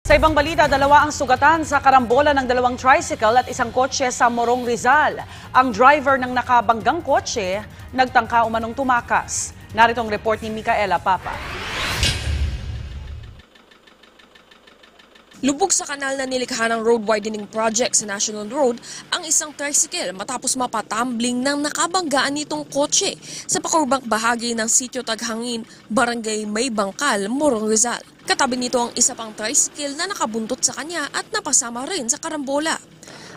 Sa ibang balita, dalawa ang sugatan sa karambola ng dalawang tricycle at isang kotse sa Morong, Rizal. Ang driver ng nakabanggang kotse, nagtangka umanong tumakas. Narito ang report ni Micaela Papa. Lubog sa kanal na nilikha ng road widening project sa National Road ang isang tricycle matapos mapatumbling ng nakabanggaan nitong kotse sa pakurbang bahagi ng Sitio Taghangin, Barangay May Bangkal, Morong, Rizal. Katabi nito ang isa pang tricycle na nakabuntot sa kanya at napasama rin sa karambola.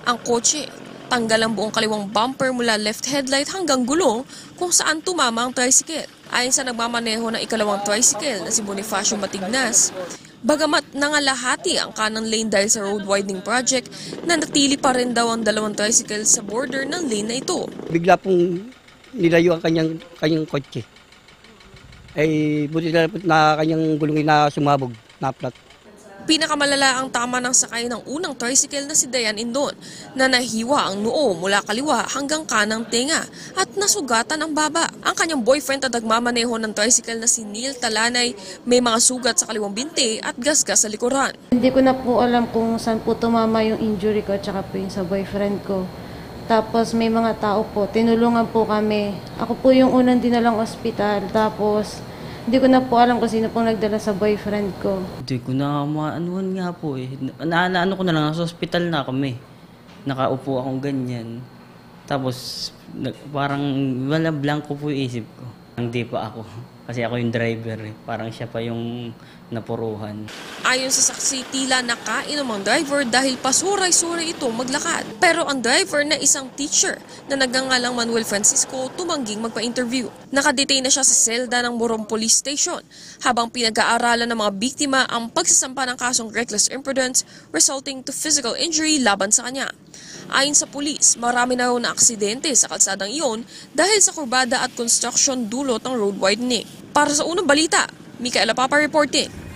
Ang kotse, tanggal ang buong kaliwang bumper mula left headlight hanggang gulong kung saan tumama ang tricycle. Ayon sa nagmamaneho ng ikalawang tricycle na si Bonifacio Matignas, bagamat nangalahati ang kanang lane dahil sa road widening project, nanatili pa rin daw ang dalawang tricycle sa border ng lane na ito. Bigla pong nilayo ang kanyang kotse. Ay buti na kanyang gulong na sumabog, na-flat. Pinakamalala ang tama ng sakay ng unang tricycle na si Dayan Indon na nahiwa ang noo mula kaliwa hanggang kanang tenga at nasugatan ang baba. Ang kanyang boyfriend at nagmamaneho ng tricycle na si Neil Talanay may mga sugat sa kaliwang binti at gasgas sa likuran. Hindi ko na po alam kung saan po tumama yung injury ko at saka po yung sa boyfriend ko. Tapos may mga tao po, tinulungan po kami. Ako po yung unang dinalang ospital. Tapos hindi ko na po alam kung sino pong nagdala sa boyfriend ko. Hindi ko na maanuhan nga po eh. Naano ko na lang, sa hospital na kami. Nakaupo akong ganyan. Tapos parang wala blanco po yung isip ko. Hindi pa ako. Kasi ako yung driver eh. Parang siya pa yung napuruhan. Ayon sa saksi, tila nakainom ang driver dahil pasuray-suray ito maglakad. Pero ang driver na isang teacher na nagngangalang Manuel Francisco tumangging magpa-interview. Nakadetain na siya sa selda ng Morong Police Station habang pinag-aaralan ng mga biktima ang pagsasampa ng kasong reckless imprudence resulting to physical injury laban sa kanya. Ayon sa pulis, marami na raw na aksidente sa kalsadang iyon dahil sa kurbada at construction dulot ng road widening. Para sa unang balita, Micaela Papa reporting.